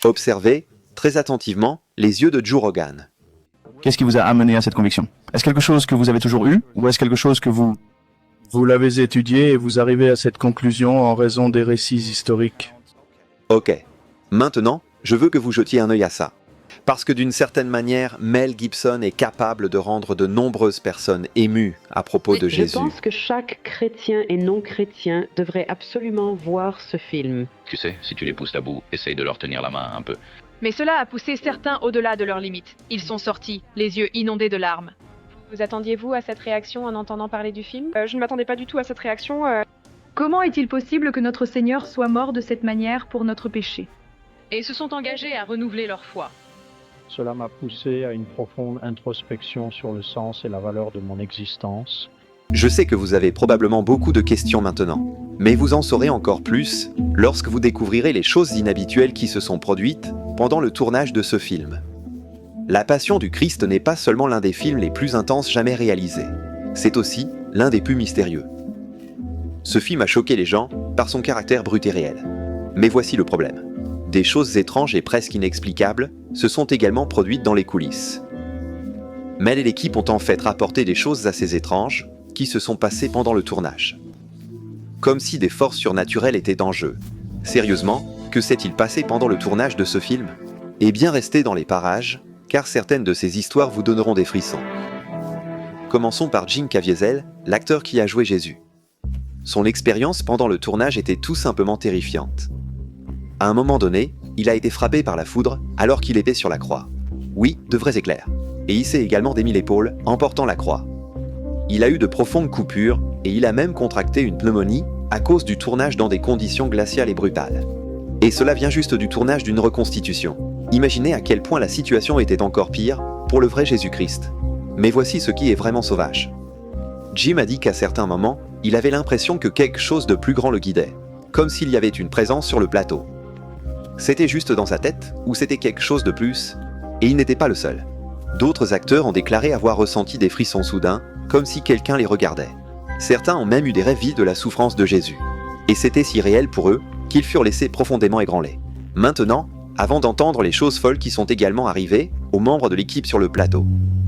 Observez, très attentivement, les yeux de Joe Rogan. Qu'est-ce qui vous a amené à cette conviction? Est-ce quelque chose que vous avez toujours eu, ou est-ce quelque chose que vous... Vous l'avez étudié et vous arrivez à cette conclusion en raison des récits historiques. Ok. Maintenant, je veux que vous jetiez un œil à ça. Parce que d'une certaine manière, Mel Gibson est capable de rendre de nombreuses personnes émues à propos de Jésus. Je pense que chaque chrétien et non-chrétien devrait absolument voir ce film. Tu sais, si tu les pousses à bout, essaye de leur tenir la main un peu. Mais cela a poussé certains au-delà de leurs limites. Ils sont sortis, les yeux inondés de larmes. Vous attendiez-vous à cette réaction en entendant parler du film? Je ne m'attendais pas du tout à cette réaction. Comment est-il possible que notre Seigneur soit mort de cette manière pour notre péché? Et se sont engagés à renouveler leur foi. Cela m'a poussé à une profonde introspection sur le sens et la valeur de mon existence. Je sais que vous avez probablement beaucoup de questions maintenant, mais vous en saurez encore plus lorsque vous découvrirez les choses inhabituelles qui se sont produites pendant le tournage de ce film. La Passion du Christ n'est pas seulement l'un des films les plus intenses jamais réalisés, c'est aussi l'un des plus mystérieux. Ce film a choqué les gens par son caractère brut et réel. Mais voici le problème. Des choses étranges et presque inexplicables se sont également produites dans les coulisses. Mel et l'équipe ont en fait rapporté des choses assez étranges qui se sont passées pendant le tournage. Comme si des forces surnaturelles étaient en jeu. Sérieusement, que s'est-il passé pendant le tournage de ce film? Eh bien, restez dans les parages, car certaines de ces histoires vous donneront des frissons. Commençons par Jim Caviezel, l'acteur qui a joué Jésus. Son expérience pendant le tournage était tout simplement terrifiante. À un moment donné, il a été frappé par la foudre alors qu'il était sur la croix. Oui, de vrais éclairs. Et il s'est également démis l'épaule en portant la croix. Il a eu de profondes coupures et il a même contracté une pneumonie à cause du tournage dans des conditions glaciales et brutales. Et cela vient juste du tournage d'une reconstitution. Imaginez à quel point la situation était encore pire pour le vrai Jésus-Christ. Mais voici ce qui est vraiment sauvage. Jim a dit qu'à certains moments, il avait l'impression que quelque chose de plus grand le guidait, comme s'il y avait une présence sur le plateau. C'était juste dans sa tête, ou c'était quelque chose de plus, et il n'était pas le seul. D'autres acteurs ont déclaré avoir ressenti des frissons soudains, comme si quelqu'un les regardait. Certains ont même eu des rêves vides de la souffrance de Jésus. Et c'était si réel pour eux, qu'ils furent laissés profondément ébranlés. Maintenant, avant d'entendre les choses folles qui sont également arrivées aux membres de l'équipe sur le plateau.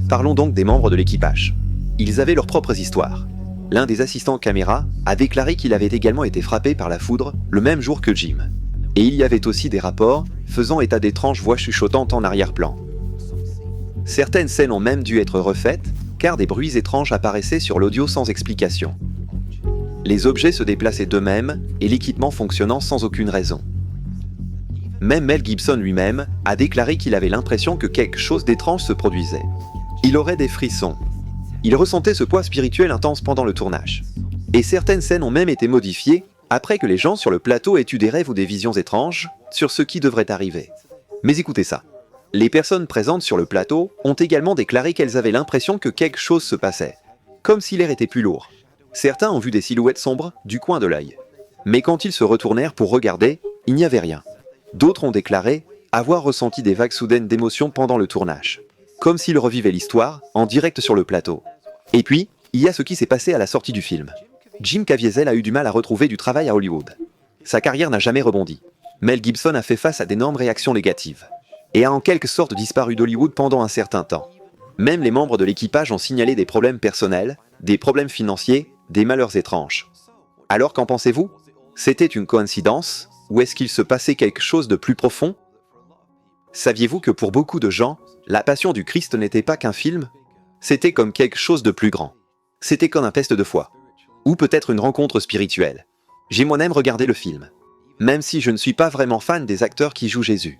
Parlons donc des membres de l'équipage. Ils avaient leurs propres histoires. L'un des assistants caméra a déclaré qu'il avait également été frappé par la foudre le même jour que Jim. Et il y avait aussi des rapports faisant état d'étranges voix chuchotantes en arrière-plan. Certaines scènes ont même dû être refaites, car des bruits étranges apparaissaient sur l'audio sans explication. Les objets se déplaçaient d'eux-mêmes et l'équipement fonctionnant sans aucune raison. Même Mel Gibson lui-même a déclaré qu'il avait l'impression que quelque chose d'étrange se produisait. Il aurait des frissons. Il ressentait ce poids spirituel intense pendant le tournage. Et certaines scènes ont même été modifiées après que les gens sur le plateau aient eu des rêves ou des visions étranges sur ce qui devrait arriver. Mais écoutez ça. Les personnes présentes sur le plateau ont également déclaré qu'elles avaient l'impression que quelque chose se passait, comme si l'air était plus lourd. Certains ont vu des silhouettes sombres du coin de l'œil. Mais quand ils se retournèrent pour regarder, il n'y avait rien. D'autres ont déclaré avoir ressenti des vagues soudaines d'émotions pendant le tournage, comme s'ils revivaient l'histoire en direct sur le plateau. Et puis, il y a ce qui s'est passé à la sortie du film. Jim Caviezel a eu du mal à retrouver du travail à Hollywood. Sa carrière n'a jamais rebondi. Mel Gibson a fait face à d'énormes réactions négatives, et a en quelque sorte disparu d'Hollywood pendant un certain temps. Même les membres de l'équipage ont signalé des problèmes personnels, des problèmes financiers, des malheurs étranges. Alors qu'en pensez-vous? C'était une coïncidence, ou est-ce qu'il se passait quelque chose de plus profond? Saviez-vous que pour beaucoup de gens, La Passion du Christ n'était pas qu'un film? C'était comme quelque chose de plus grand. C'était comme un test de foi. Ou peut-être une rencontre spirituelle. J'ai moi-même regardé le film. Même si je ne suis pas vraiment fan des acteurs qui jouent Jésus.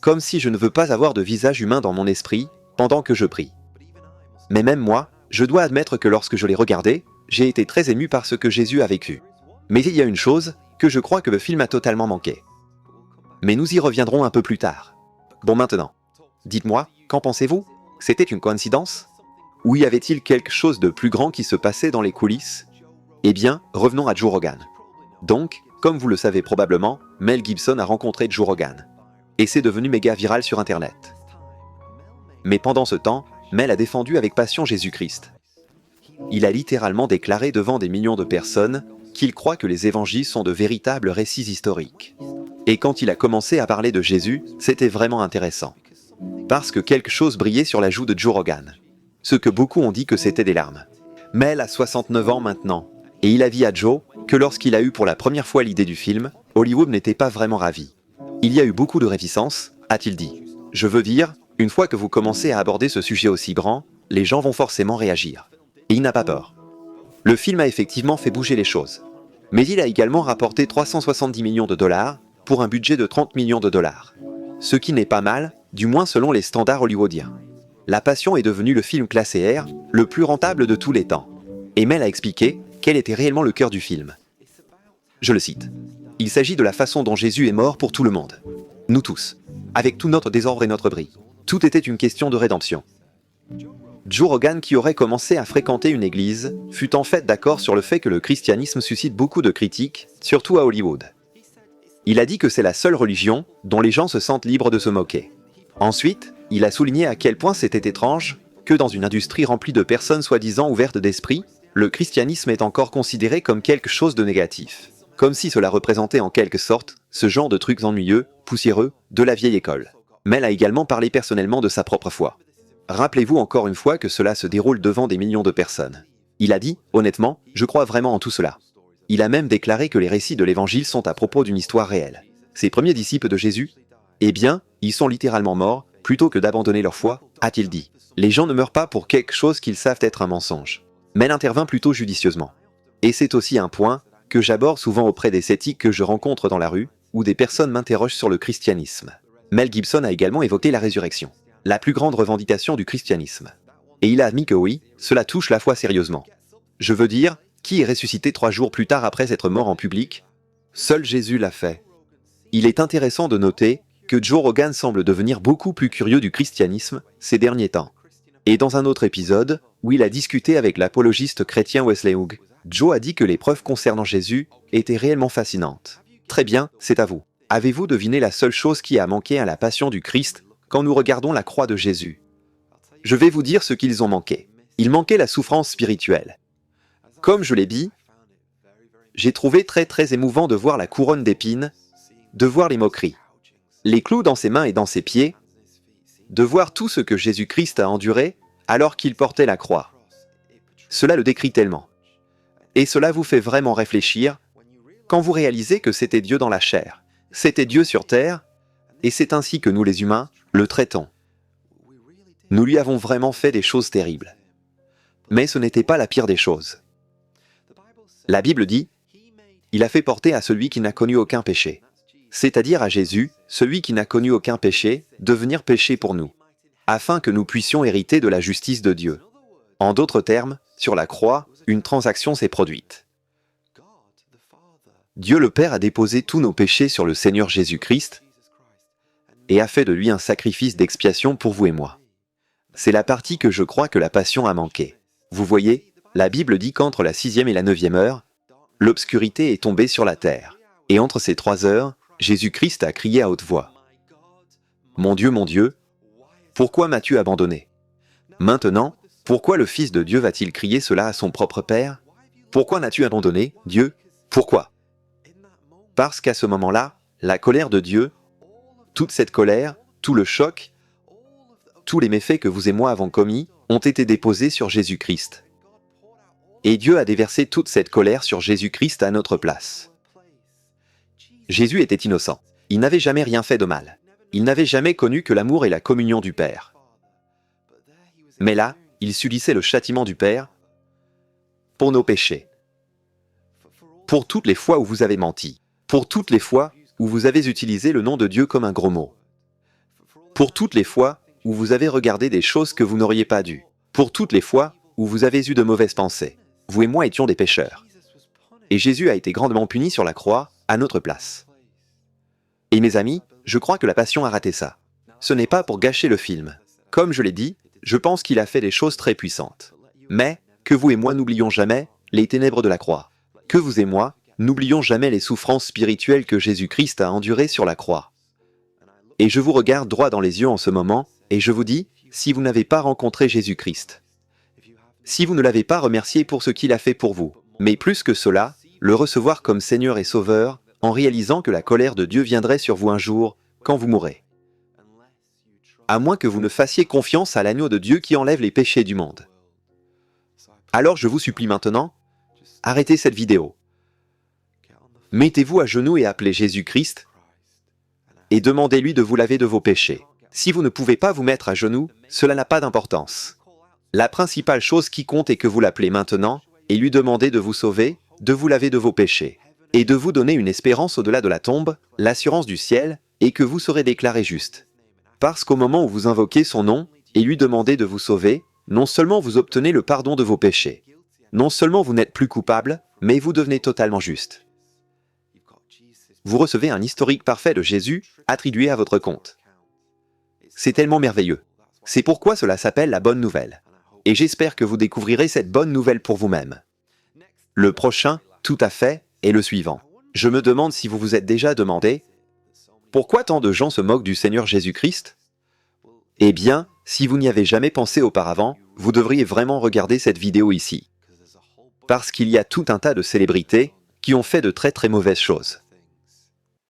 Comme si je ne veux pas avoir de visage humain dans mon esprit pendant que je prie. Mais même moi, je dois admettre que lorsque je l'ai regardé, j'ai été très ému par ce que Jésus a vécu. Mais il y a une chose que je crois que le film a totalement manqué. Mais nous y reviendrons un peu plus tard. Bon maintenant, dites-moi, qu'en pensez-vous? C'était une coïncidence? Ou y avait-il quelque chose de plus grand qui se passait dans les coulisses? Eh bien, revenons à Joe Rogan. Donc, comme vous le savez probablement, Mel Gibson a rencontré Joe Rogan. Et c'est devenu méga viral sur Internet. Mais pendant ce temps, Mel a défendu avec passion Jésus-Christ. Il a littéralement déclaré devant des millions de personnes qu'il croit que les évangiles sont de véritables récits historiques. Et quand il a commencé à parler de Jésus, c'était vraiment intéressant. Parce que quelque chose brillait sur la joue de Joe Rogan. Ce que beaucoup ont dit que c'était des larmes. Mel a 69 ans maintenant, et il a dit à Joe que lorsqu'il a eu pour la première fois l'idée du film, Hollywood n'était pas vraiment ravi. Il y a eu beaucoup de réticence, a-t-il dit. Je veux dire, une fois que vous commencez à aborder ce sujet aussi grand, les gens vont forcément réagir. Et il n'a pas peur. Le film a effectivement fait bouger les choses. Mais il a également rapporté 370 millions de dollars pour un budget de 30 millions de dollars. Ce qui n'est pas mal, du moins selon les standards hollywoodiens. La Passion est devenue le film classé R, le plus rentable de tous les temps. Et Mel a expliqué quel était réellement le cœur du film. Je le cite. Il s'agit de la façon dont Jésus est mort pour tout le monde. Nous tous. Avec tout notre désordre et notre bris. Tout était une question de rédemption. Joe Rogan, qui aurait commencé à fréquenter une église, fut en fait d'accord sur le fait que le christianisme suscite beaucoup de critiques, surtout à Hollywood. Il a dit que c'est la seule religion dont les gens se sentent libres de se moquer. Ensuite, il a souligné à quel point c'était étrange que dans une industrie remplie de personnes soi-disant ouvertes d'esprit, le christianisme est encore considéré comme quelque chose de négatif. Comme si cela représentait en quelque sorte ce genre de trucs ennuyeux, poussiéreux, de la vieille école. Mel a également parlé personnellement de sa propre foi. Rappelez-vous encore une fois que cela se déroule devant des millions de personnes. Il a dit, honnêtement, je crois vraiment en tout cela. Il a même déclaré que les récits de l'évangile sont à propos d'une histoire réelle. Ses premiers disciples de Jésus, eh bien, ils sont littéralement morts, plutôt que d'abandonner leur foi, a-t-il dit. Les gens ne meurent pas pour quelque chose qu'ils savent être un mensonge. Mel intervint plutôt judicieusement. Et c'est aussi un point que j'aborde souvent auprès des sceptiques que je rencontre dans la rue, où des personnes m'interrogent sur le christianisme. Mel Gibson a également évoqué la résurrection, la plus grande revendication du christianisme. Et il a admis que oui, cela touche la foi sérieusement. Je veux dire, qui est ressuscité 3 jours plus tard après s'être mort en public? Seul Jésus l'a fait. Il est intéressant de noter que Joe Rogan semble devenir beaucoup plus curieux du christianisme ces derniers temps. Et dans un autre épisode, où il a discuté avec l'apologiste chrétien Wesley Hughes, Joe a dit que les preuves concernant Jésus étaient réellement fascinantes. Très bien, c'est à vous. Avez-vous deviné la seule chose qui a manqué à la passion du Christ quand nous regardons la croix de Jésus? Je vais vous dire ce qu'ils ont manqué. Il manquait la souffrance spirituelle. Comme je l'ai dit, j'ai trouvé très émouvant de voir la couronne d'épines, de voir les moqueries, les clous dans ses mains et dans ses pieds, de voir tout ce que Jésus-Christ a enduré alors qu'il portait la croix. Cela le décrit tellement. Et cela vous fait vraiment réfléchir quand vous réalisez que c'était Dieu dans la chair, c'était Dieu sur terre, et c'est ainsi que nous les humains le traitons. Nous lui avons vraiment fait des choses terribles. Mais ce n'était pas la pire des choses. La Bible dit, « Il a fait porter à celui qui n'a connu aucun péché », c'est-à-dire à Jésus, celui qui n'a connu aucun péché, devenir péché pour nous, afin que nous puissions hériter de la justice de Dieu. En d'autres termes, sur la croix, une transaction s'est produite. Dieu le Père a déposé tous nos péchés sur le Seigneur Jésus-Christ et a fait de lui un sacrifice d'expiation pour vous et moi. C'est la partie que je crois que la passion a manqué. Vous voyez, la Bible dit qu'entre la 6e et la 9e heure, l'obscurité est tombée sur la terre. Et entre ces 3 heures, Jésus-Christ a crié à haute voix. « Mon Dieu, pourquoi m'as-tu abandonné ?» Maintenant, pourquoi le Fils de Dieu va-t-il crier cela à son propre Père? Pourquoi n'as-tu abandonné, Dieu? Pourquoi? Parce qu'à ce moment-là, la colère de Dieu, toute cette colère, tout le choc, tous les méfaits que vous et moi avons commis, ont été déposés sur Jésus-Christ. Et Dieu a déversé toute cette colère sur Jésus-Christ à notre place. Jésus était innocent. Il n'avait jamais rien fait de mal. Il n'avait jamais connu que l'amour et la communion du Père. Mais là, il subissait le châtiment du Père pour nos péchés. Pour toutes les fois où vous avez menti. Pour toutes les fois où vous avez utilisé le nom de Dieu comme un gros mot. Pour toutes les fois où vous avez regardé des choses que vous n'auriez pas dû. Pour toutes les fois où vous avez eu de mauvaises pensées. Vous et moi étions des pécheurs. Et Jésus a été grandement puni sur la croix, à notre place. Et mes amis, je crois que la passion a raté ça. Ce n'est pas pour gâcher le film. Comme je l'ai dit, je pense qu'il a fait des choses très puissantes. Mais, que vous et moi n'oublions jamais les ténèbres de la croix. Que vous et moi n'oublions jamais les souffrances spirituelles que Jésus-Christ a endurées sur la croix. Et je vous regarde droit dans les yeux en ce moment, et je vous dis, si vous n'avez pas rencontré Jésus-Christ, si vous ne l'avez pas remercié pour ce qu'il a fait pour vous, mais plus que cela, le recevoir comme Seigneur et Sauveur, en réalisant que la colère de Dieu viendrait sur vous un jour, quand vous mourrez. À moins que vous ne fassiez confiance à l'agneau de Dieu qui enlève les péchés du monde. Alors je vous supplie maintenant, arrêtez cette vidéo. Mettez-vous à genoux et appelez Jésus-Christ et demandez-lui de vous laver de vos péchés. Si vous ne pouvez pas vous mettre à genoux, cela n'a pas d'importance. La principale chose qui compte est que vous l'appelez maintenant et lui demandez de vous sauver, de vous laver de vos péchés et de vous donner une espérance au-delà de la tombe, l'assurance du ciel, et que vous serez déclaré juste. Parce qu'au moment où vous invoquez son nom et lui demandez de vous sauver, non seulement vous obtenez le pardon de vos péchés, non seulement vous n'êtes plus coupable, mais vous devenez totalement juste. Vous recevez un historique parfait de Jésus attribué à votre compte. C'est tellement merveilleux. C'est pourquoi cela s'appelle la bonne nouvelle. Et j'espère que vous découvrirez cette bonne nouvelle pour vous-même. Le prochain, tout à fait, est le suivant. Je me demande si vous vous êtes déjà demandé pourquoi tant de gens se moquent du Seigneur Jésus-Christ? Eh bien, si vous n'y avez jamais pensé auparavant, vous devriez vraiment regarder cette vidéo ici. Parce qu'il y a tout un tas de célébrités qui ont fait de très très mauvaises choses.